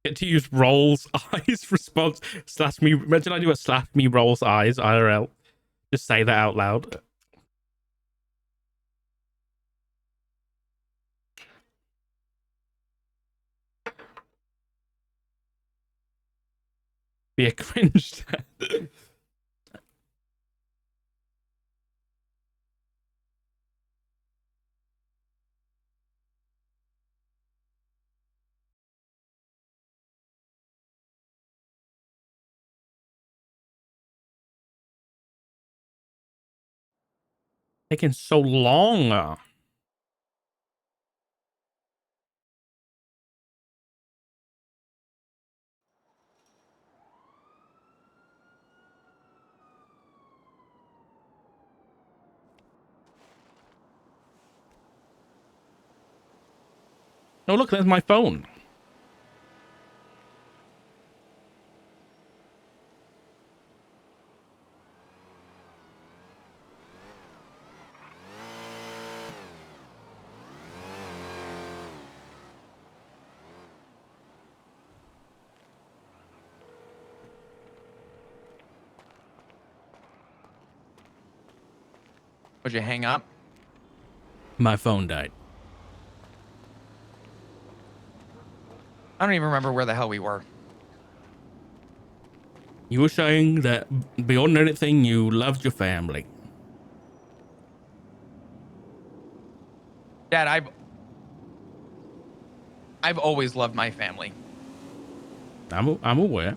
Get to use rolls eyes response slash me. Imagine I do a slash me rolls eyes IRL. Just say that out loud. Be a cringe. Taking so long. Oh, look, there's my phone. Would you hang up? My phone died. I don't even remember where the hell we were. You were saying that beyond anything, you loved your family. Dad, I've always loved my family. I'm aware.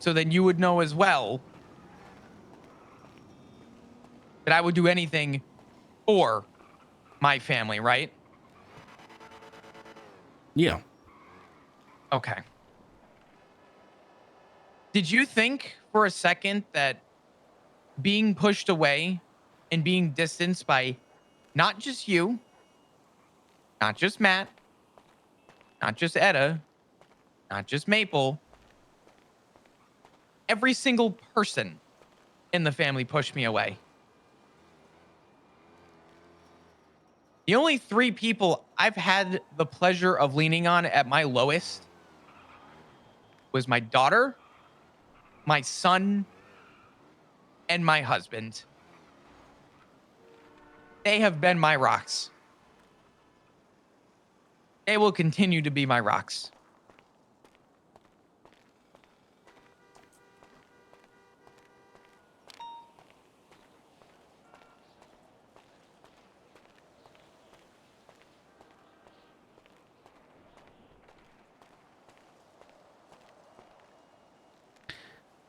So then you would know as well that I would do anything for my family, right? Yeah. Okay. Did you think for a second that being pushed away and being distanced by not just you, not just Matt, not just Etta, not just Maple, every single person in the family pushed me away? The only three people I've had the pleasure of leaning on at my lowest was my daughter, my son, and my husband. They have been my rocks. They will continue to be my rocks.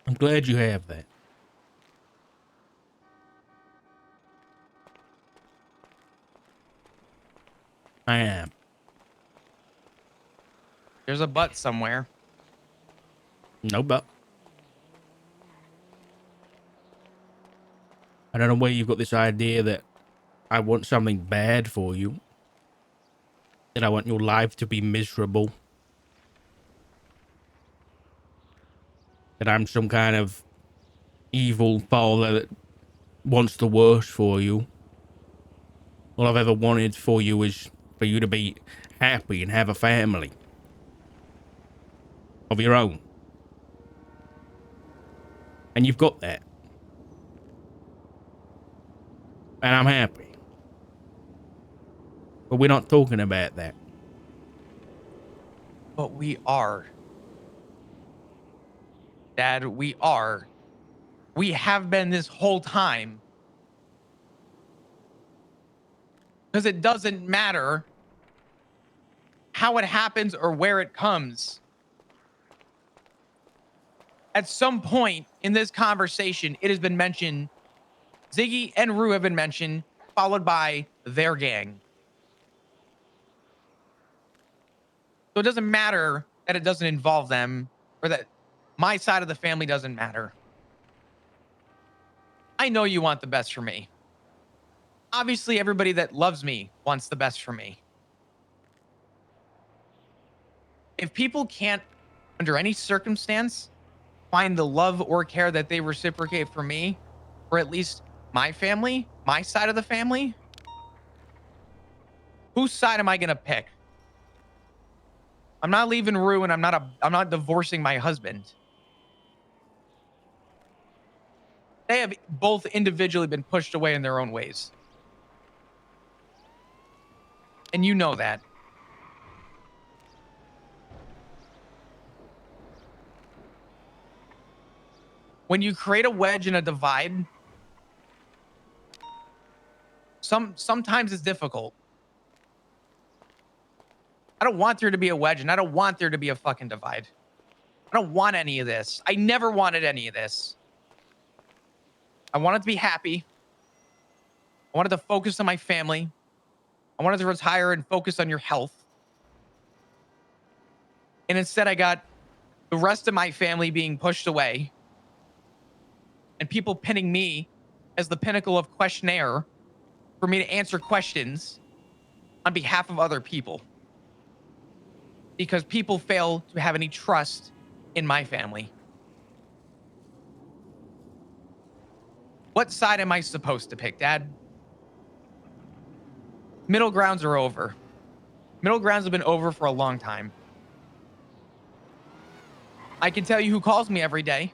I'm glad you have that. I am. There's a but somewhere. No, but I don't know where you've got this idea that I want something bad for you. That I want your life to be miserable. That I'm some kind of evil father that wants the worst for you. All I've ever wanted for you is for you to be happy and have a family of your own. And you've got that. And I'm happy. But we're not talking about that. But we are. Dad, we are. We have been this whole time. Because it doesn't matter how it happens or where it comes. At some point in this conversation, it has been mentioned, Ziggy and Rue have been mentioned, followed by their gang. So it doesn't matter that it doesn't involve them or that my side of the family doesn't matter. I know you want the best for me. Obviously, everybody that loves me wants the best for me. If people can't, under any circumstance, find the love or care that they reciprocate for me, or at least my family, my side of the family, whose side am I going to pick? I'm not leaving Rue, and I'm not divorcing my husband. They have both individually been pushed away in their own ways. And you know that. When you create a wedge and a divide, sometimes it's difficult. I don't want there to be a wedge, and I don't want there to be a fucking divide. I don't want any of this. I never wanted any of this. I wanted to be happy. I wanted to focus on my family. I wanted to retire and focus on your health. And instead, I got the rest of my family being pushed away and people pinning me as the pinnacle of questionnaire for me to answer questions on behalf of other people. Because people fail to have any trust in my family. What side am I supposed to pick, Dad? Middle grounds are over. Middle grounds have been over for a long time. I can tell you who calls me every day.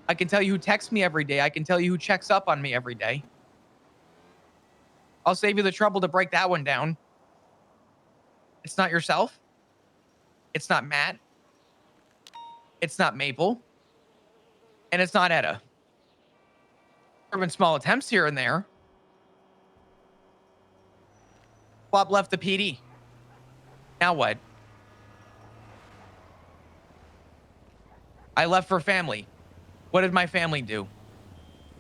I can tell you who texts me every day. I can tell you who checks up on me every day. I'll save you the trouble to break that one down. It's not yourself. It's not Matt. It's not Maple. And it's not Etta. There have been small attempts here and there. Bob left the PD. Now what? I left for family. What did my family do?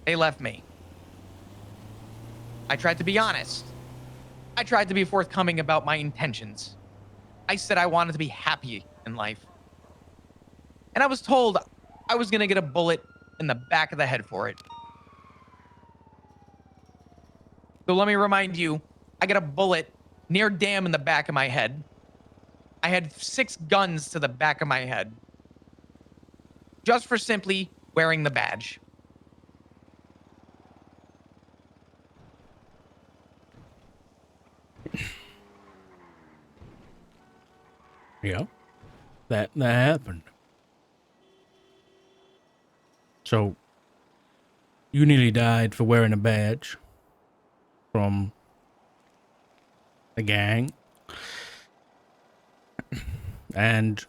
They left me. I tried to be honest. I tried to be forthcoming about my intentions. I said I wanted to be happy in life. And I was told I was going to get a bullet in the back of the head for it. So let me remind you, I got a bullet near damn in the back of my head. I had 6 guns to the back of my head. Just for simply wearing the badge. Yeah, that happened. So, you nearly died for wearing a badge from the gang. And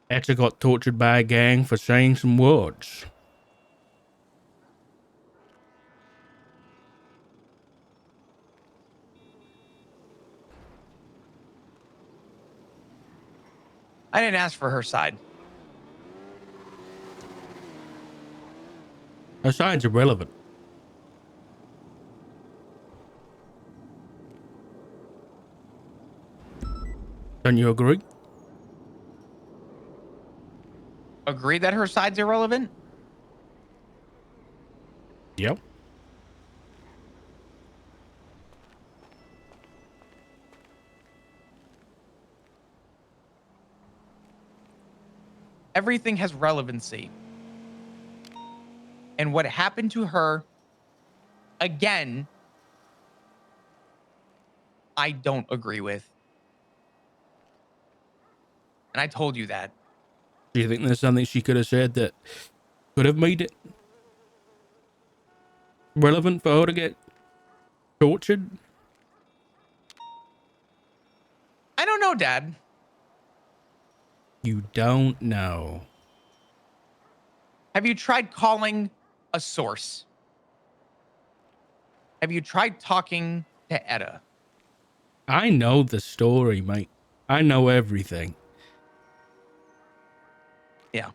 Etta got tortured by a gang for saying some words. I didn't ask for her side. Her side's irrelevant. Don't you agree? Agree that her side's irrelevant? Yep. Everything has relevancy. And what happened to her, again, I don't agree with. And I told you that. Do you think there's something she could have said that could have made it relevant for her to get tortured? I don't know, Dad. You don't know. Have you tried calling a source? Have you tried talking to Etta? I know the story, mate. I know everything. Yeah.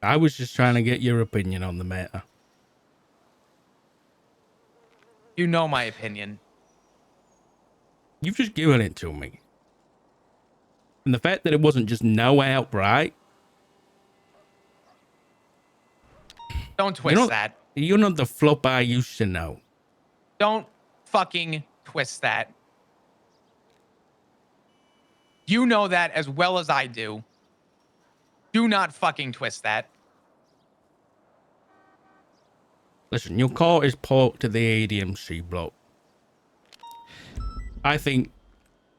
I was just trying to get your opinion on the matter. You know my opinion. You've just given it to me. And the fact that it wasn't just no outright. Don't twist that. You're not the flop I used to know. Don't fucking twist that. You know that as well as I do. Do not fucking twist that. Listen, your car is parked to the ADMC block. I think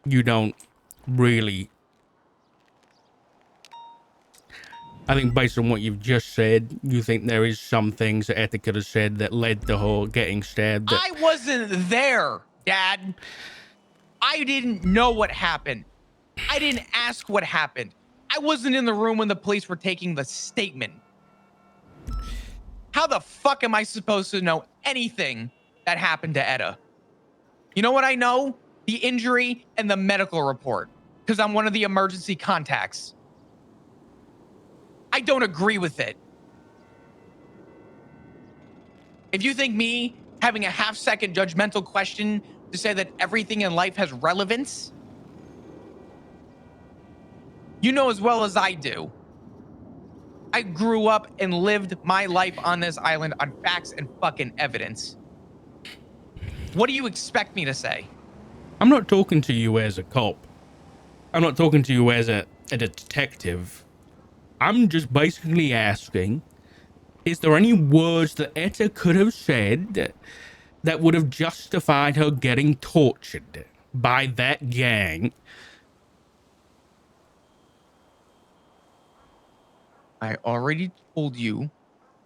you don't really. I think based on what you've just said, you think there is some things that Etta could have said that led to her getting stabbed. I wasn't there, Dad. I didn't know what happened. I didn't ask what happened. I wasn't in the room when the police were taking the statement. How the fuck am I supposed to know anything that happened to Etta? You know what I know? The injury and the medical report, because I'm one of the emergency contacts. I don't agree with it. If you think me having a half-second judgmental question to say that everything in life has relevance, you know as well as I do. I grew up and lived my life on this island on facts and fucking evidence. What do you expect me to say? I'm not talking to you as a cop. I'm not talking to you as a detective. I'm just basically asking, is there any words that Etta could have said that would have justified her getting tortured by that gang? I already told you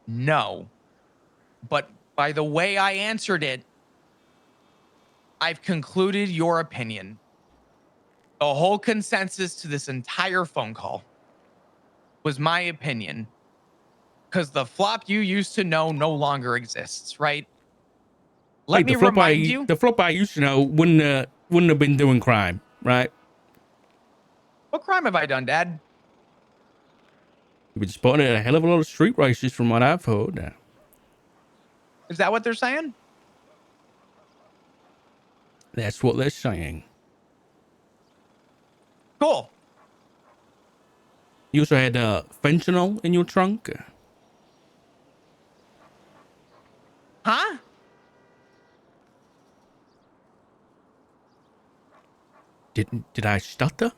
no. But by the way I answered it, I've concluded your opinion. The whole consensus to this entire phone call was my opinion. Because the flop you used to know no longer exists, right? Let me remind you. The flop I used to know wouldn't have been doing crime, right? What crime have I done, Dad? You've been spotting a hell of a lot of street races from what I've heard. Is that what they're saying? That's what they're saying. Cool. You also had fentanyl in your trunk. Huh? Did I stutter?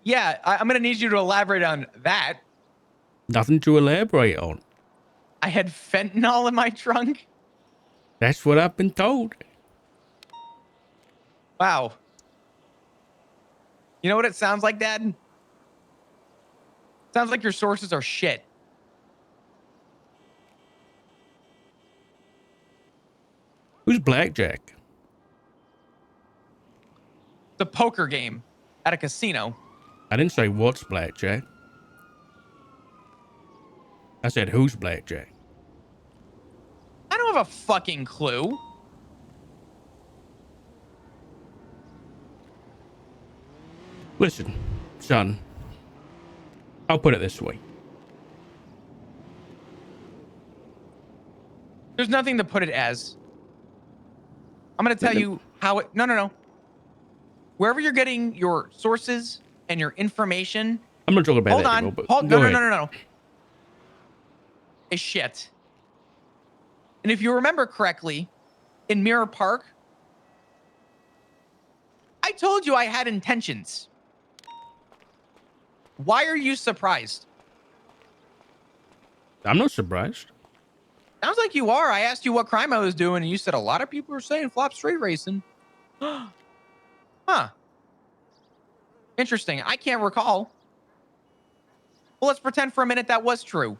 Yeah, I'm gonna need you to elaborate on that. Nothing to elaborate on. I had fentanyl in my trunk. That's what I've been told. Wow. You know what it sounds like, Dad? Sounds like your sources are shit. Who's Blackjack? It's a poker game at a casino. I didn't say what's Blackjack. I said who's Blackjack. I don't have a fucking clue. Listen, son. I'll put it this way. There's nothing to put it as. I'm going to tell you how it... No. Wherever you're getting your sources and your information... I'm not talking about Hold that on. anymore, but Hold, go no, ahead. no. Is shit. And if you remember correctly, in Mirror Park, I told you I had intentions. Why are you surprised? I'm not surprised. Sounds like you are. I asked you what crime I was doing, and you said a lot of people are saying flop street racing. Huh. Interesting. I can't recall. Well, let's pretend for a minute that was true.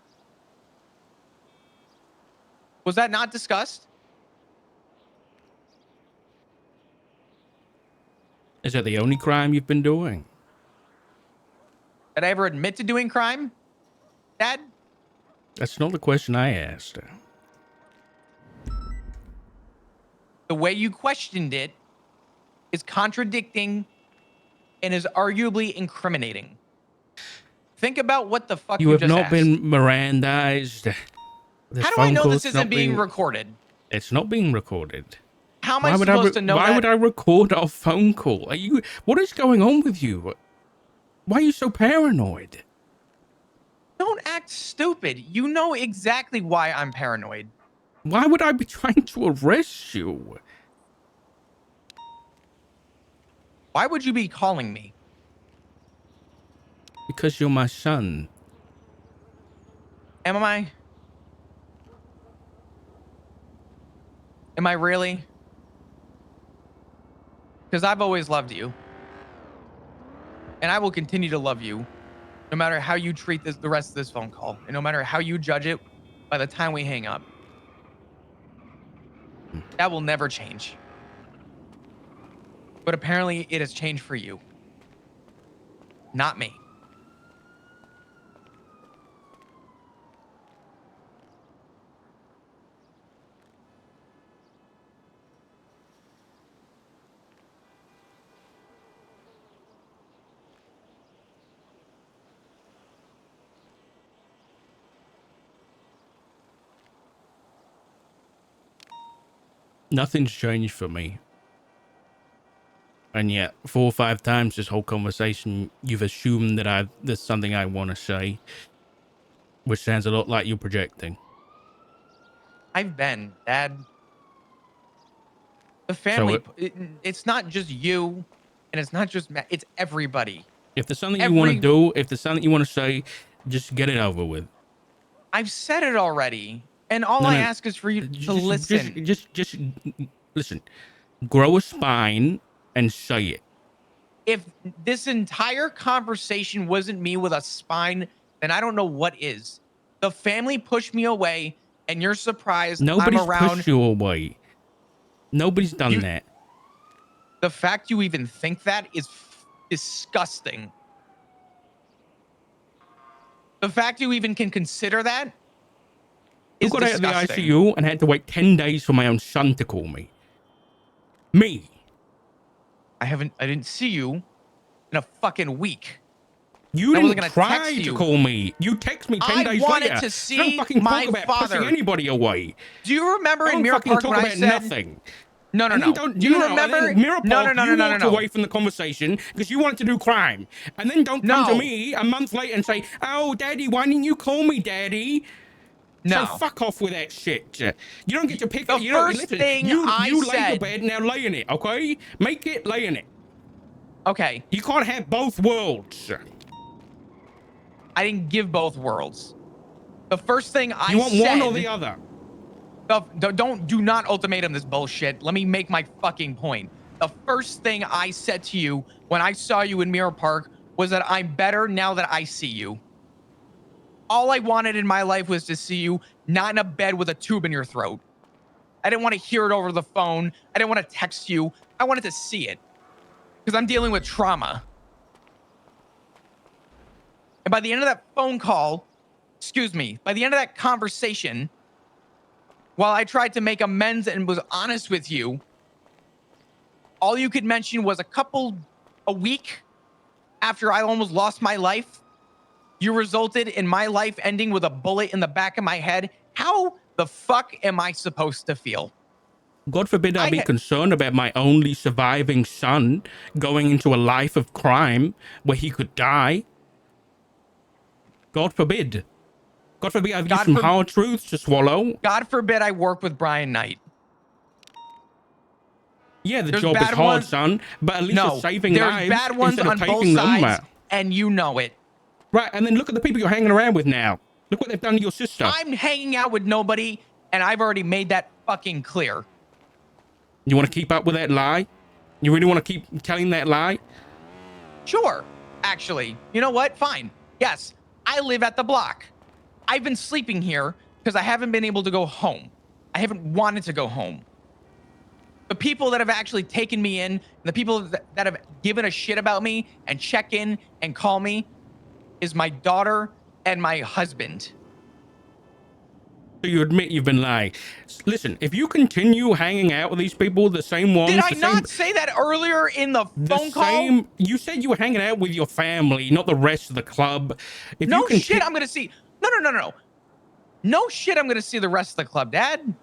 Was that not discussed? Is that the only crime you've been doing? Did I ever admit to doing crime, Dad? That's not the question I asked. The way you questioned it is contradicting and is arguably incriminating. Think about what the fuck You you have just not asked. been Mirandized. How do I know this isn't being recorded? It's not being recorded. How am I supposed to know that? Why would I record our phone call? What is going on with you? Why are you so paranoid? Don't act stupid. You know exactly why I'm paranoid. Why would I be trying to arrest you? Why would you be calling me? Because you're my son. Am I? Am I really? Because I've always loved you. And I will continue to love you no matter how you treat the rest of this phone call. And no matter how you judge it by the time we hang up. That will never change. But apparently it has changed for you. Not me. Nothing's changed for me. And yet, 4 or 5 times this whole conversation, you've assumed that there's something I want to say, which sounds a lot like you projecting. I've been, Dad. The So family, it's not just you, and it's not just Matt, it's everybody. if there's something you want to do, if there's something you want to say, just get it over with. I've said it already, and all I ask is for you to listen. Just listen. Grow a spine and say it. If this entire conversation wasn't me with a spine, then I don't know what is. The family pushed me away, and you're surprised Nobody's I'm around. pushed you away. Nobody's done that. The fact you even think that is disgusting. The fact you even can consider that is You got disgusting. out of the ICU and had to wait 10 days for my own son to call me. Me. I didn't see you in a fucking week. You didn't try to call me. You text me 10 days later. I wanted to see don't fucking my talk about father. pushing anybody away. Do you remember in Mirror Park when I said nothing? No. Do you remember Mirror Park? You walked away from the conversation because you wanted to do crime, and then don't come to me a month later and say, "Oh, Daddy, why didn't you call me, Daddy?" No. So fuck off with that shit. You don't get to pick. The first thing I you said. lay the bed, now lay in it, okay? Make it, lay in it. Okay. You can't have both worlds. I didn't give both worlds. The first thing I said. You want one or the other? Do not ultimatum this bullshit. Let me make my fucking point. The first thing I said to you when I saw you in Mirror Park was that I'm better now that I see you. All I wanted in my life was to see you not in a bed with a tube in your throat. I didn't want to hear it over the phone. I didn't want to text you. I wanted to see it because I'm dealing with trauma. And by the end of that phone call, by the end of that conversation, while I tried to make amends and was honest with you, all you could mention was a week after I almost lost my life, you resulted in my life ending with a bullet in the back of my head. How the fuck am I supposed to feel? God forbid I be concerned about my only surviving son going into a life of crime where he could die. God forbid. God forbid I have some hard truths to swallow. God forbid I work with Brian Knight. Yeah, the job is hard, son, but at least you're saving lives. There's bad ones on both sides, and you know it. Right, and then look at the people you're hanging around with now. Look what they've done to your sister. I'm hanging out with nobody, and I've already made that fucking clear. You want to keep up with that lie? You really want to keep telling that lie? Sure, actually. You know what? Fine. Yes, I live at the block. I've been sleeping here because I haven't been able to go home. I haven't wanted to go home. The people that have actually taken me in, the people that have given a shit about me and check in and call me is my daughter and my husband. So you admit you've been lying. Listen, if you continue hanging out with these people, the same ones... Did I not say that earlier in the phone call? You said you were hanging out with your family, not the rest of the club. If no shit, I'm going to see... No. No shit, I'm going to see the rest of the club, Dad.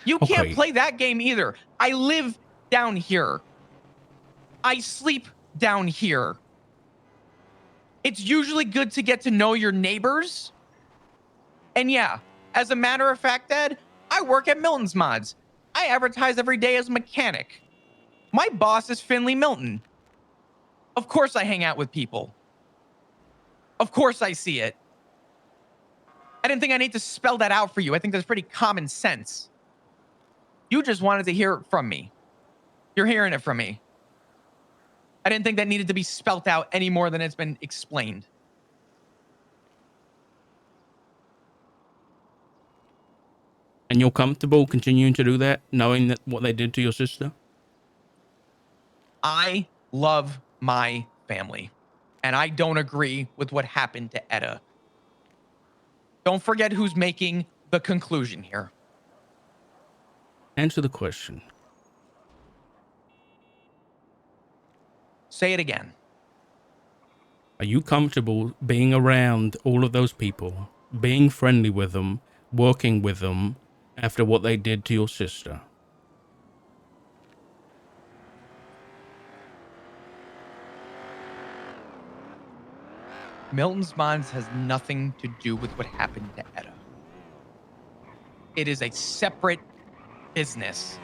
You can't play that game either. I live down here. I sleep down here. It's usually good to get to know your neighbors. And yeah, as a matter of fact, Dad, I work at Milton's Mods. I advertise every day as a mechanic. My boss is Finley Milton. Of course I hang out with people. Of course I see it. I didn't think I need to spell that out for you. I think that's pretty common sense. You just wanted to hear it from me. You're hearing it from me. I didn't think that needed to be spelt out any more than it's been explained. And you're comfortable continuing to do that, knowing that what they did to your sister? I love my family, and I don't agree with what happened to Etta. Don't forget who's making the conclusion here. Answer the question. Say it again. Are you comfortable being around all of those people, being friendly with them, working with them after what they did to your sister? Milton's Bonds has nothing to do with what happened to Etta. It is a separate business.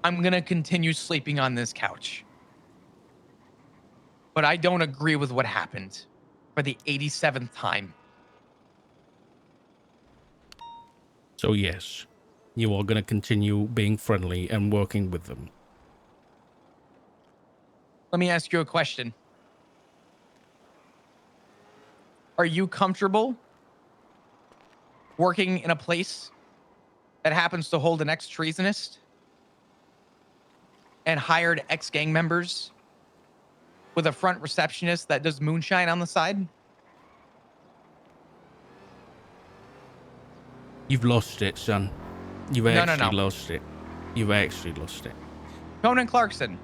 I'm going to continue sleeping on this couch. But I don't agree with what happened for the 87th time. So yes, you are going to continue being friendly and working with them. Let me ask you a question. Are you comfortable working in a place that happens to hold an ex-treasonist and hired ex-gang members with a front receptionist that does moonshine on the side? You've lost it, son. You've actually lost it. You've actually lost it. Conan Clarkson,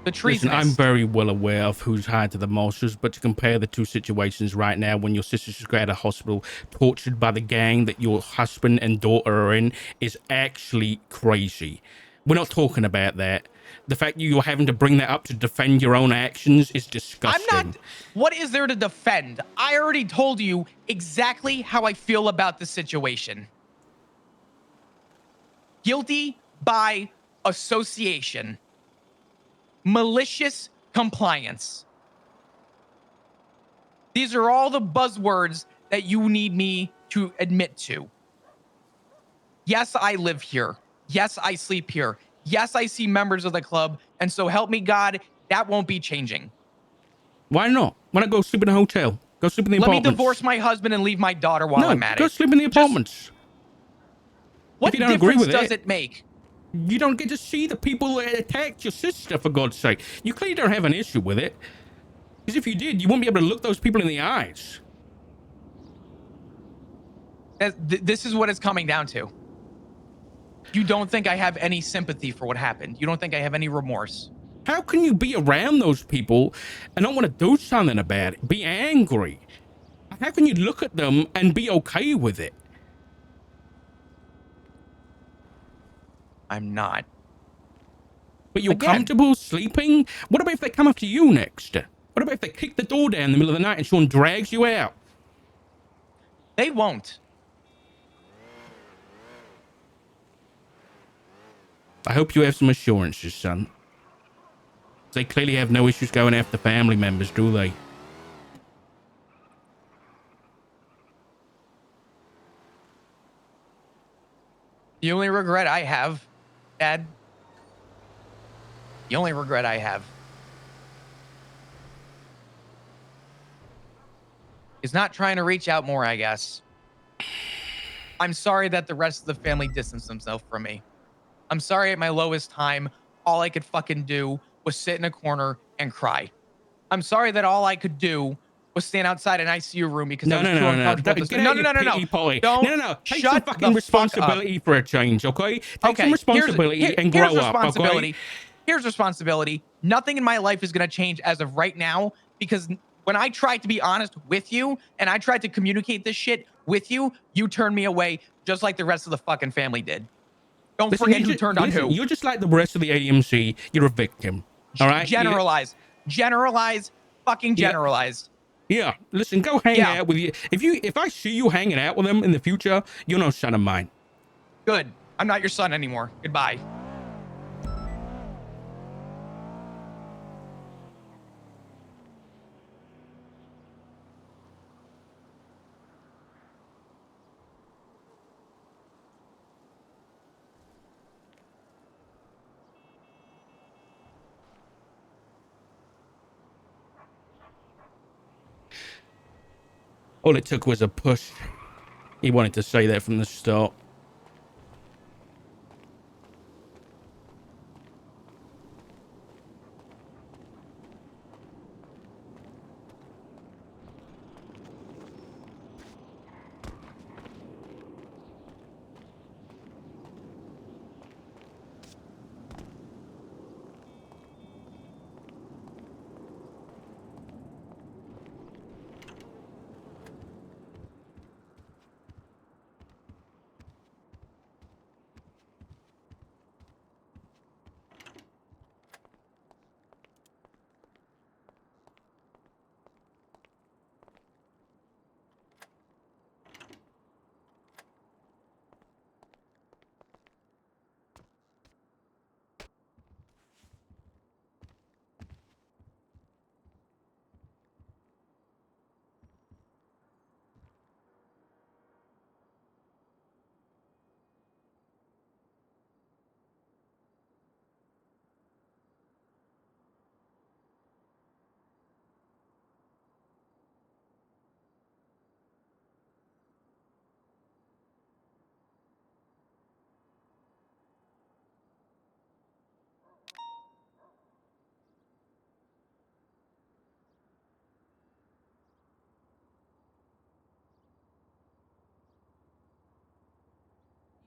the treasonist. Listen, I'm very well aware of who's hired to the marshals, but to compare the two situations right now, when your sister's just got out of hospital, tortured by the gang that your husband and daughter are in, is actually crazy. We're not talking about that. The fact you're having to bring that up to defend your own actions is disgusting. I'm not. What is there to defend? I already told you exactly how I feel about the situation. Guilty by association. Malicious compliance. These are all the buzzwords that you need me to admit to. Yes, I live here. Yes, I sleep here. Yes, I see members of the club. And so help me God, that won't be changing. Why not? Why not go sleep in a hotel? Go sleep in the apartments. Let me divorce my husband and leave my daughter while I'm at it. Go sleep in the apartments. What difference does it make? You don't get to see the people that attacked your sister, for God's sake. You clearly don't have an issue with it. Because if you did, you wouldn't be able to look those people in the eyes. This is what it's coming down to. You don't think I have any sympathy for what happened. You don't think I have any remorse. How can you be around those people and not want to do something about it? Be angry. How can you look at them and be okay with it? I'm not. But you're comfortable sleeping? What about if they come after you next? What about if they kick the door down in the middle of the night and Sean drags you out? They won't. I hope you have some assurances, son. They clearly have no issues going after family members, do they? The only regret I have, Dad, the only regret I have is not trying to reach out more, I guess. I'm sorry that the rest of the family distanced themselves from me. I'm sorry at my lowest time, all I could fucking do was sit in a corner and cry. I'm sorry that all I could do was stand outside an ICU room because I was too uncomfortable. No. Take some fucking responsibility for a change, okay? Take some responsibility and grow up, okay? Here's responsibility. Nothing in my life is going to change as of right now because when I tried to be honest with you and I tried to communicate this shit with you, you turned me away just like the rest of the fucking family did. Don't forget who turned on who. You're just like the rest of the AMC. You're a victim. All right? Generalize. Fucking generalize. Yeah. Listen, go hang out with you. If I see you hanging out with them in the future, you're no son of mine. Good. I'm not your son anymore. Goodbye. All it took was a push. He wanted to say that from the start.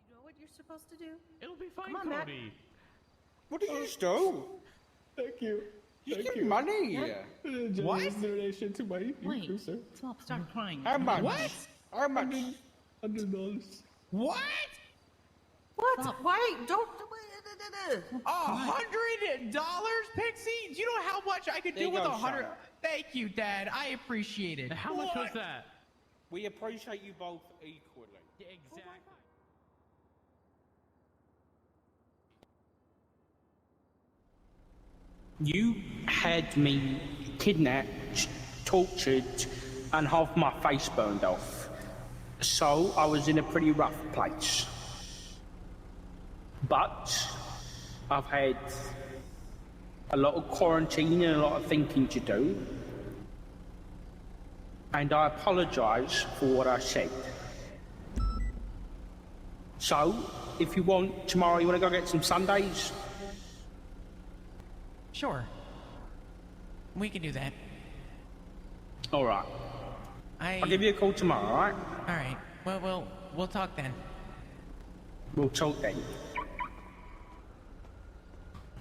You know what you're supposed to do? It'll be fine, Come on, Matt. Cody. What did you just do? Thank you. You Thank get you. money. What? Donation to my Wait, cruiser. stop crying. How much? What? How much? $100. What? What? Stop. Why? Don't. $100, Pixie? Do you know how much I could There do you with go, 100? son. Thank you, Dad. I appreciate it. How much was that? We appreciate you both equally. Yeah, exactly. You had me kidnapped, tortured, and half my face burned off. So I was in a pretty rough place. But I've had a lot of quarantine and a lot of thinking to do. And I apologise for what I said. So, if you want, tomorrow you want to go get some sundaes? Sure. We can do that. Alright. I'll give you a call tomorrow, alright? All right. Well, we'll talk then. We'll talk then.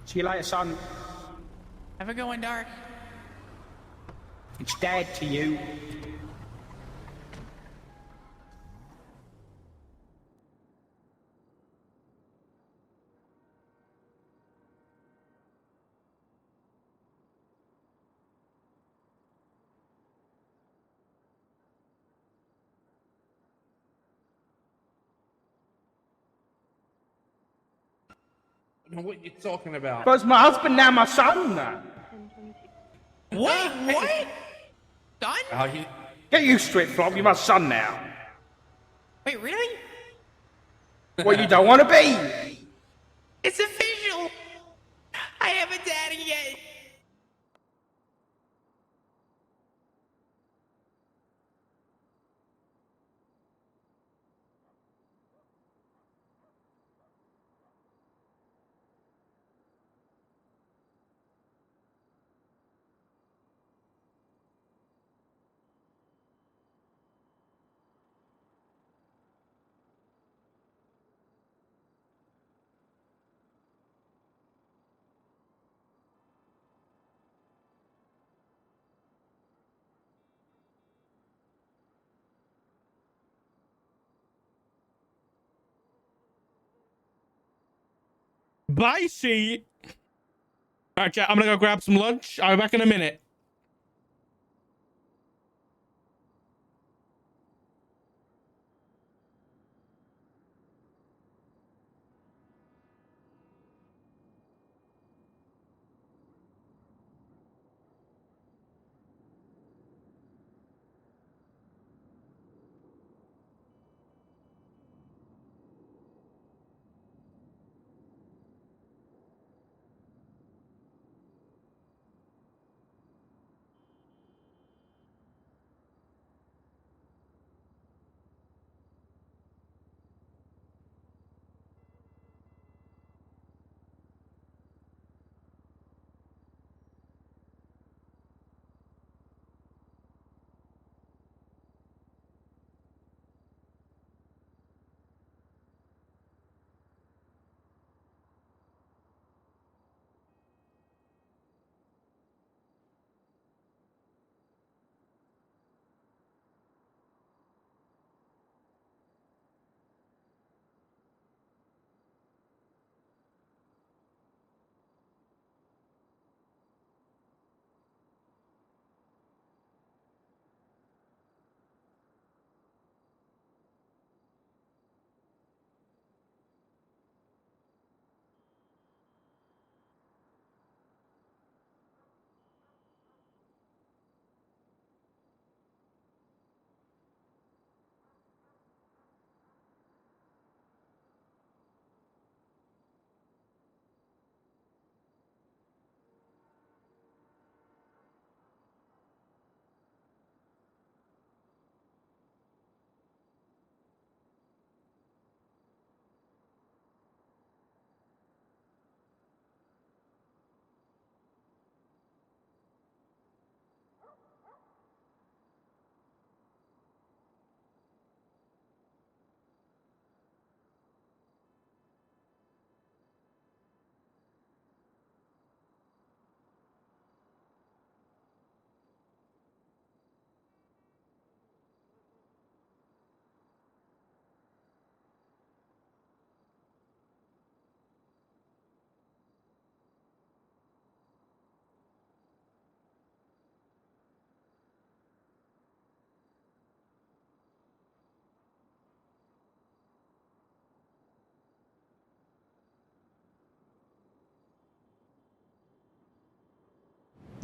See you later, son. Have a good one, Dark. It's Dad to you. I don't know what you're talking about. First my husband, now my son. Wait, what? Done? How you? Get used to it, Flop. You're my son now. Wait, really? What you don't want to be. It's official. I have a daddy yet. Bye, see. All right, chat. I'm gonna go grab some lunch. I'll be back in a minute.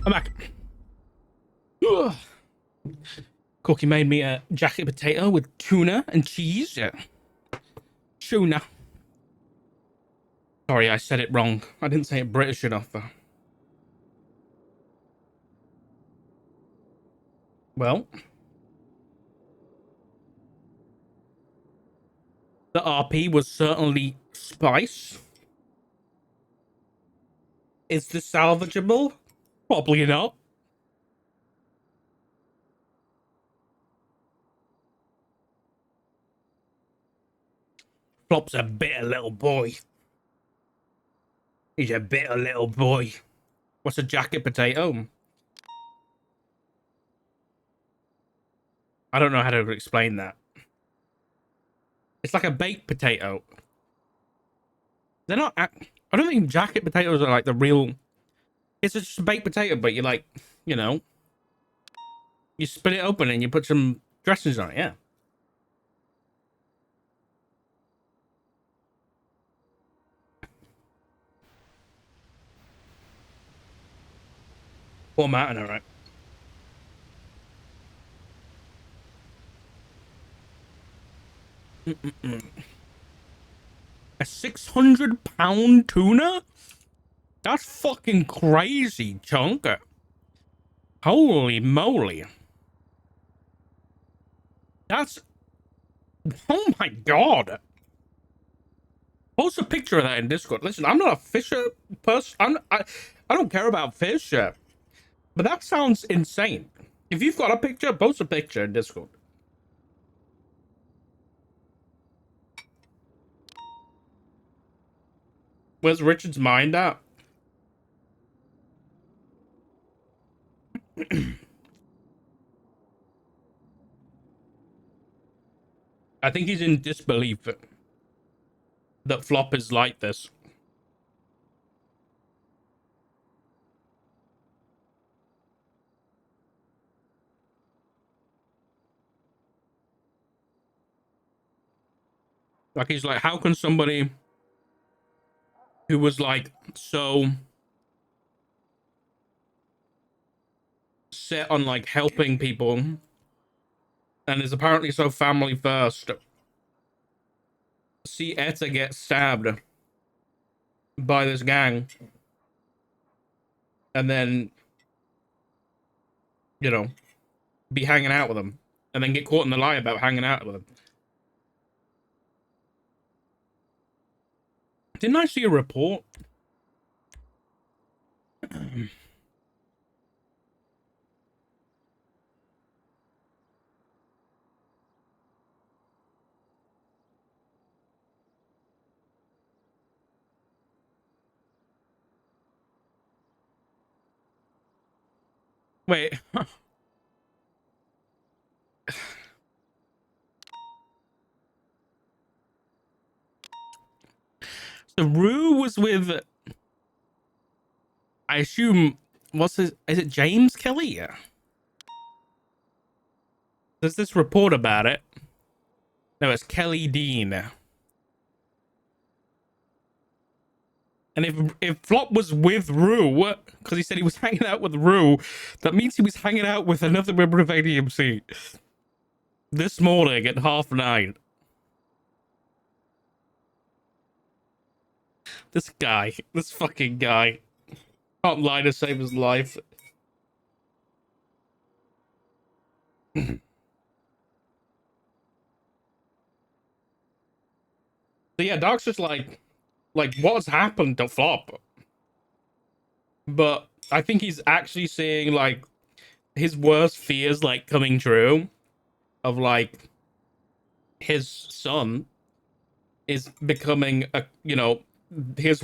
I'm back. Ugh. Cookie made me a jacket potato with tuna and cheese. Yeah. Tuna. Sorry, I said it wrong. I didn't say it British enough. Well, the RP was certainly spice. Is this salvageable? Probably not. Flop's a bitter little boy. He's a bitter little boy. What's a jacket potato? I don't know how to explain that. It's like a baked potato. They're not. I don't think jacket potatoes are like the real. It's just a baked potato, but you like, you know, you split it open and you put some dressings on it. Yeah. Poor Martin, all right. A 600-pound tuna? That's fucking crazy, chunk. Holy moly. That's... Oh my god. Post a picture of that in Discord. Listen, I'm not a fisher person. I don't care about fish. But that sounds insane. If you've got a picture, post a picture in Discord. Where's Richard's mind at? I think he's in disbelief that Flop is like this. Like, he's like, how can somebody who was like so set on like helping people and is apparently so family first see Etta get stabbed by this gang and then, you know, be hanging out with them and then get caught in the lie about hanging out with them. Didn't I see a report? Wait. So Rue was with, I assume, is it James Kelly? Yeah. There's this report about it. No, it's Kelly Dean. And if Flop was with Rue, because he said he was hanging out with Rue, that means he was hanging out with another member of ADMC this morning at 9:30. This fucking guy, can't lie to save his life. So yeah, Doc's just like what's happened to Flop? But I think he's actually seeing like his worst fears like coming true of like his son is becoming a, you know, his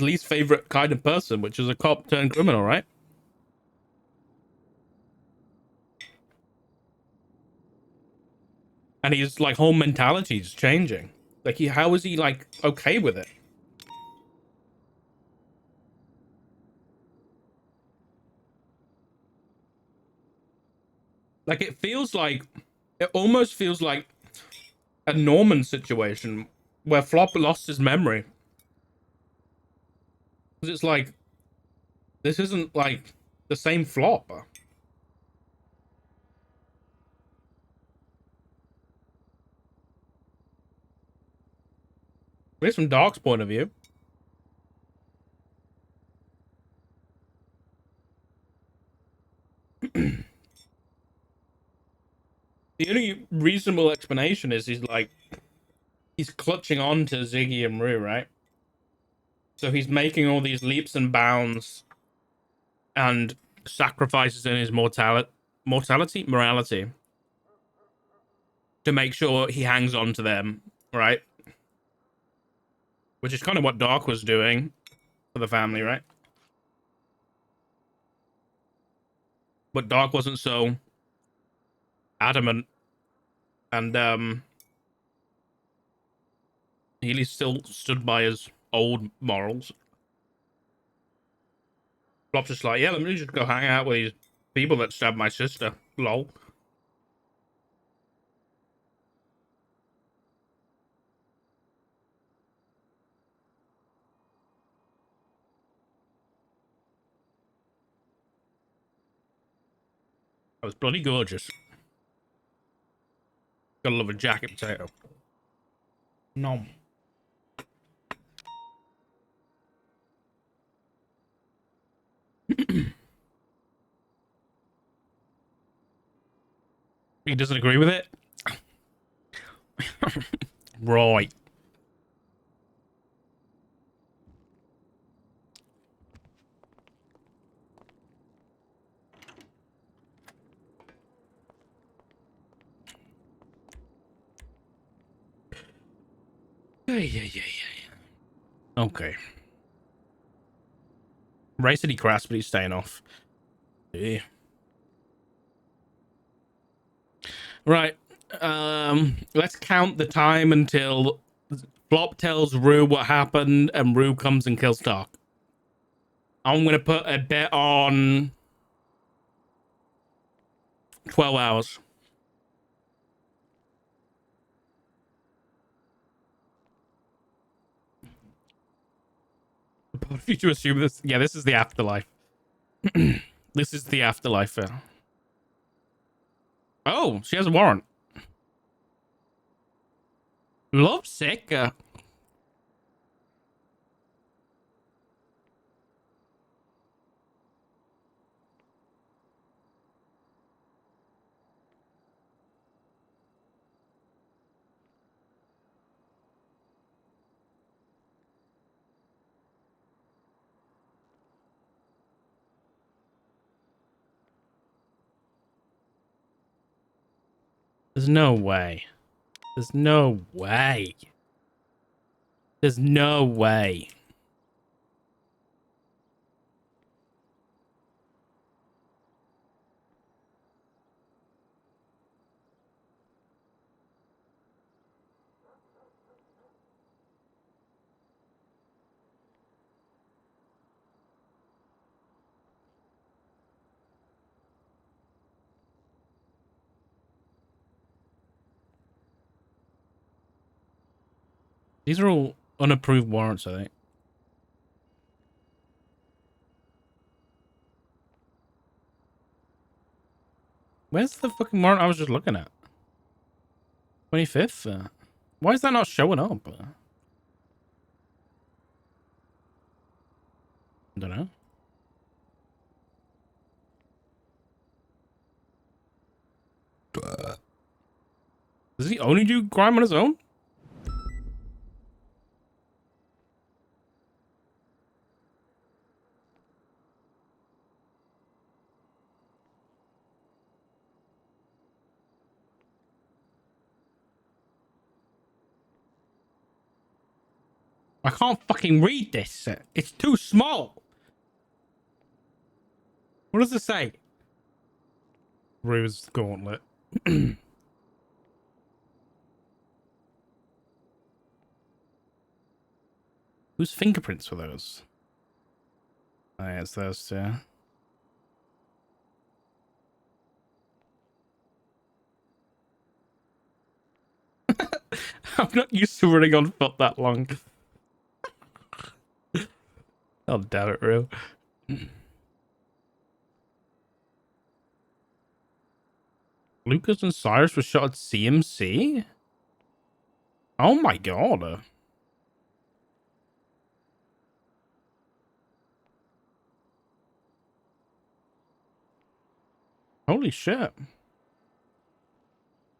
least favorite kind of person, which is a cop turned criminal, right? And his like whole mentality is changing. Like how is he like okay with it? Like it almost feels like a Norman situation where Flop lost his memory. Because it's like This isn't like the same flop. At least from Dark's point of view. The only reasonable explanation is he's clutching on to Ziggy and Rue, right? So he's making all these leaps and bounds and sacrifices in his morality to make sure he hangs on to them, right? Which is kind of what Dark was doing for the family, right? But Dark wasn't so adamant, and Healy still stood by his old morals. Flop's just like, yeah, let me just go hang out with these people that stabbed my sister. Lol. That was bloody gorgeous. Gotta love a jacket potato. Nom. He doesn't agree with it? Right. Yeah. Okay. Ray said he crashed, but he's staying off. Yeah. Right. Let's count the time until Flop tells Rue what happened and Rue comes and kills Dark. I'm gonna put a bet on 12 hours. If you to assume this, yeah, this is the afterlife. This is the afterlife. Oh, she has a warrant. Lovesick. There's no way. There's no way. There's no way. These are all unapproved warrants, I think. Where's the fucking warrant I was just looking at? 25th? Why is that not showing up? I don't know. Does he only do crime on his own? I can't fucking read this. It's too small. What does it say? Rue's gauntlet. Whose fingerprints were those? Oh, yeah, it's those two. I'm not used to running on foot that long. Oh, damn it, Rue. Lucas and Cyrus were shot at CMC? Oh my god. Holy shit.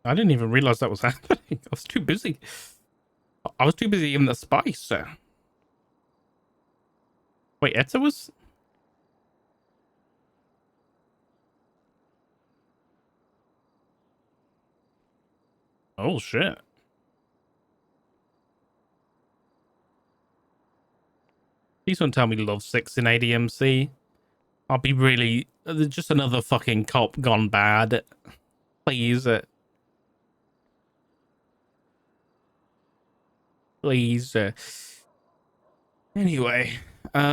I didn't even realize that was happening. I was too busy. I was too busy in the spice. Wait, Etta was... Oh shit. Please don't tell me Love 6 in ADMC. I'll be really... just another fucking cop gone bad. Please. Please. Anyway. What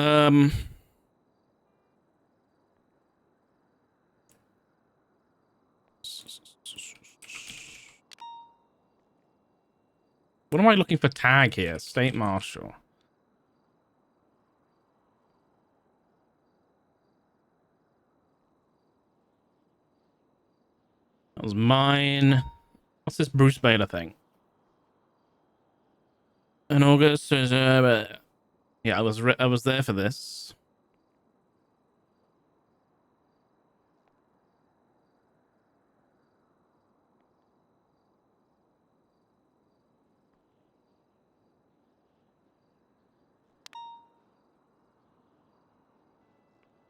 am I looking for tag here? State Marshal. That was mine. What's this Bruce Baylor thing? In August, yeah, I was there for this.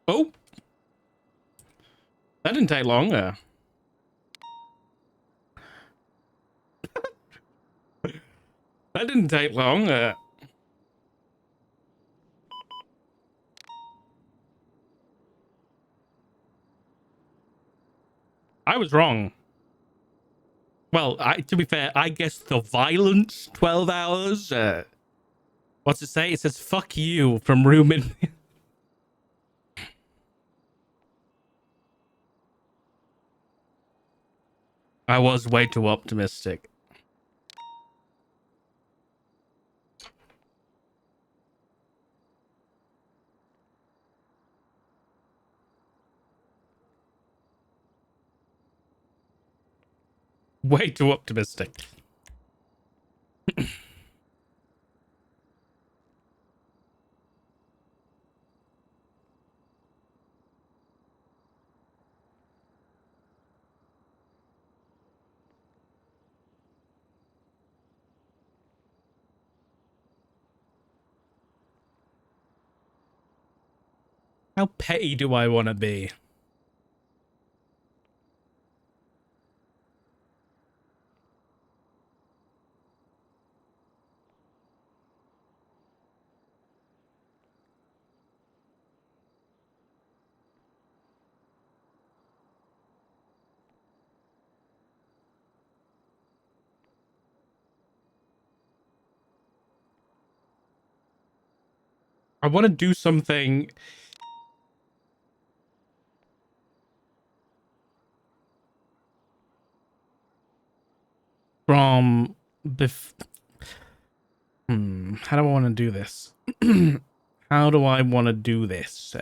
Oh, that didn't take long. That didn't take long. I was wrong. Well, to be fair, I guess the violence 12 hours. What's it say? It says "fuck you" from Ruben. I was way too optimistic. Way too optimistic. How petty do I want to be? I want to do something from how do I want to do this? How do I want to do this?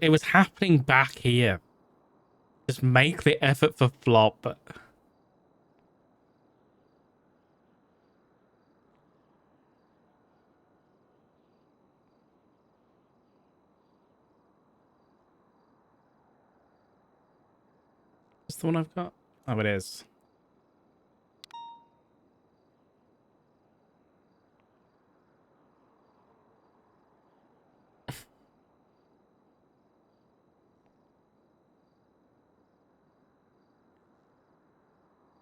It was happening back here. Just make the effort for flop. Is the one I've got? Oh, it is.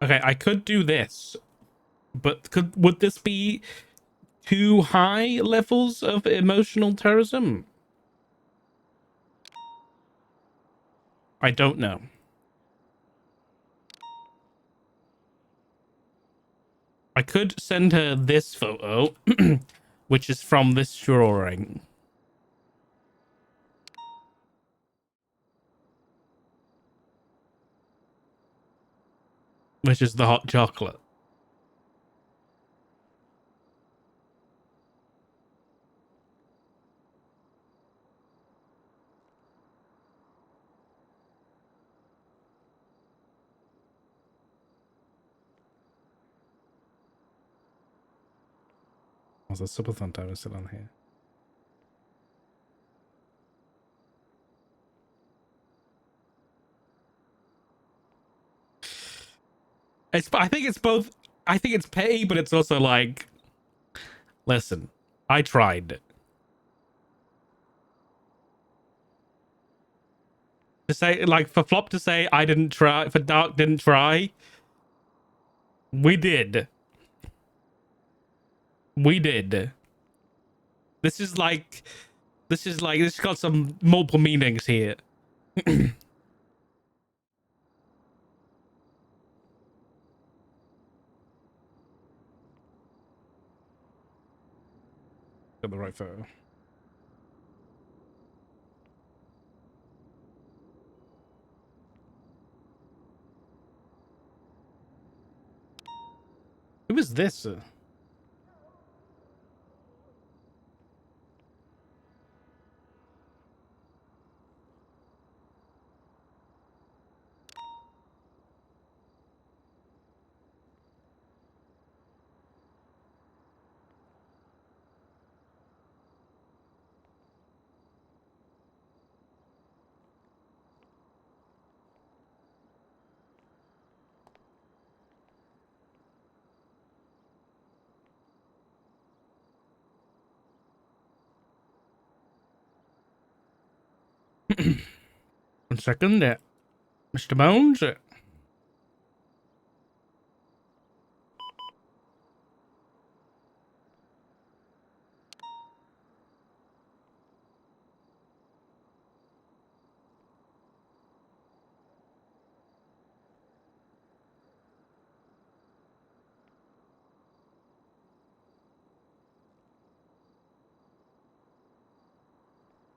Okay, I could do this, but would this be too high levels of emotional terrorism? I don't know. I could send her this photo, which is from this drawing. Which is the hot chocolate. Oh, the subathon time is still on here. I think it's both. I think it's petty, but it's also like, listen, I tried. To say, like, for Flop to say I didn't try, for Dark didn't try, we did. We did. This is like, this got some multiple meanings here. Got the right photo. Who was this? One second, Mr. Bones.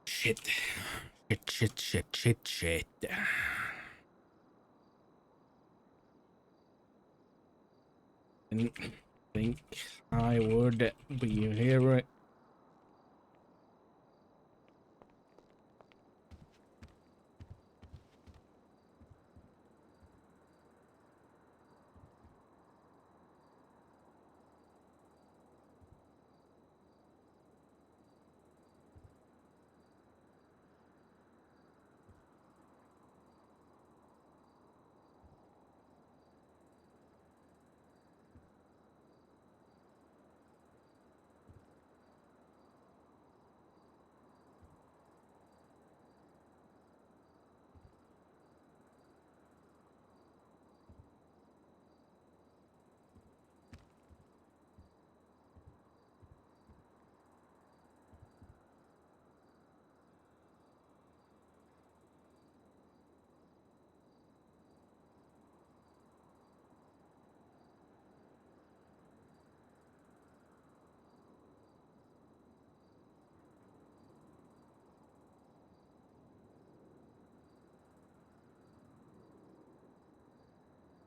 Shit. Shit. Didn't think I would be here.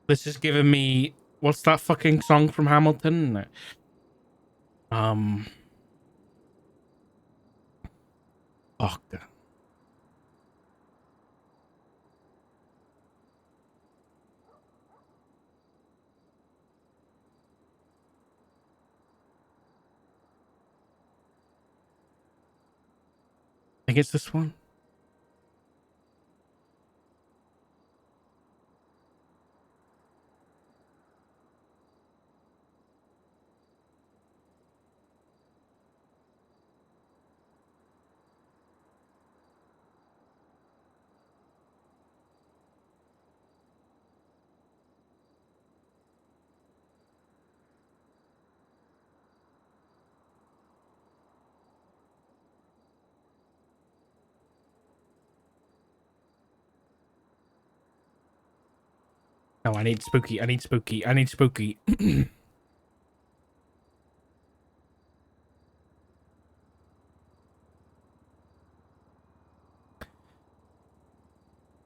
This is giving me, what's that fucking song from Hamilton? Fuck. I think it's this one. No, I need spooky.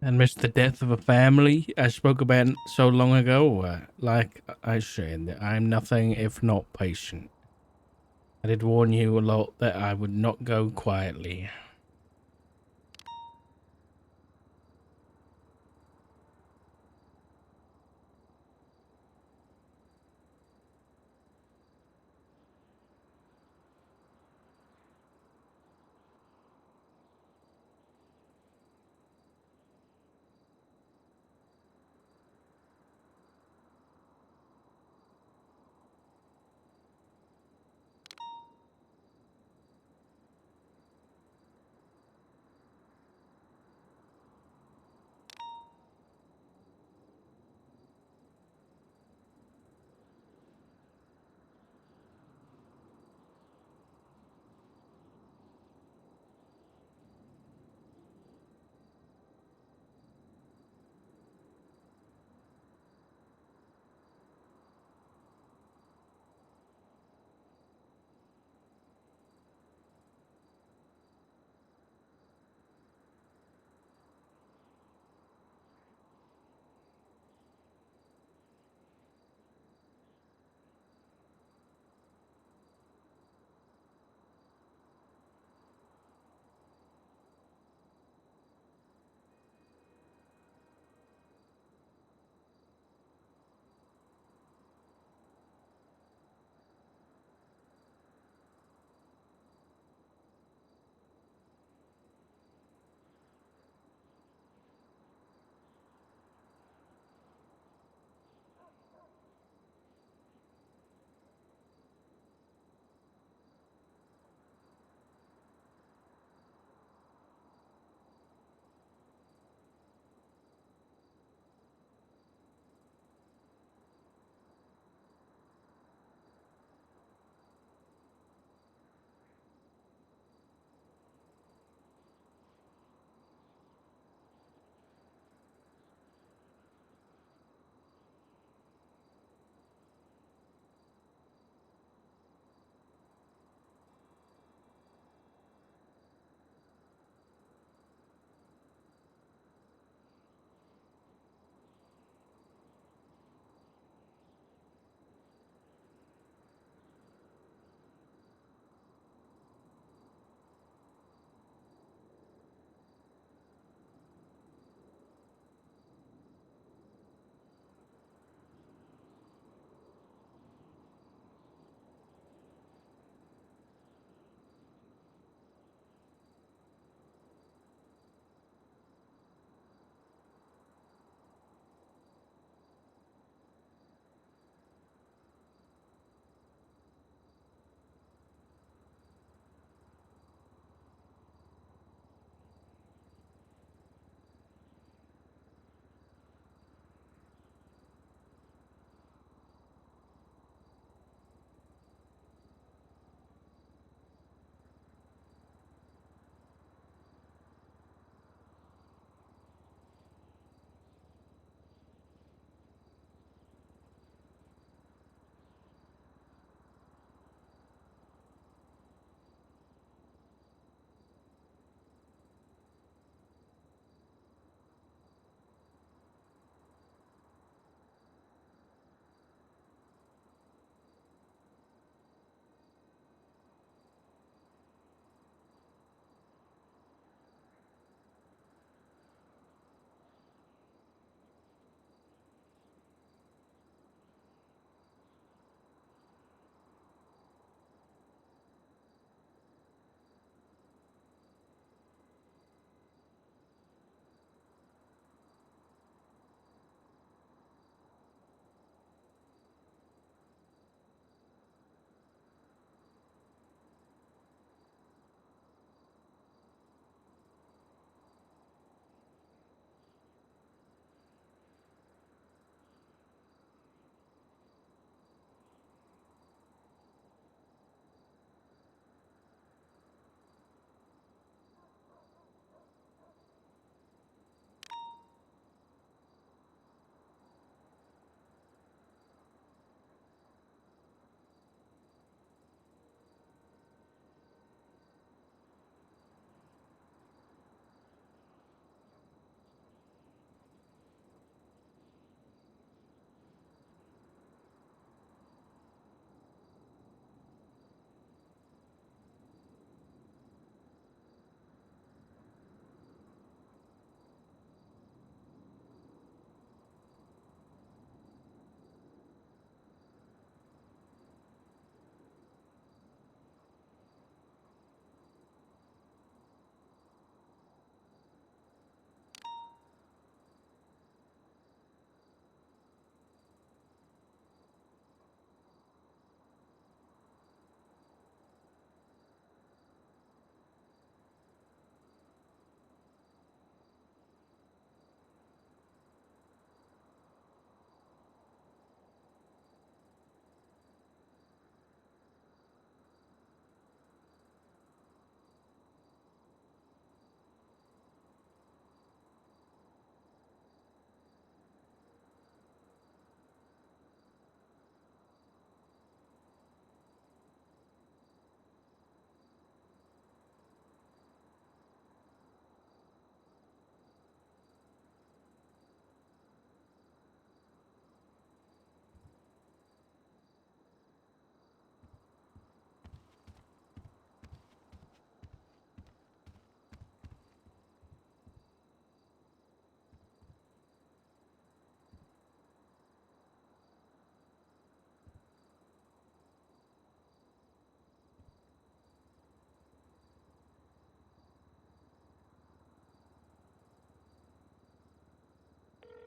and miss the death of a family I spoke about so long ago. Like I said, I'm nothing if not patient. I did warn you a lot that I would not go quietly.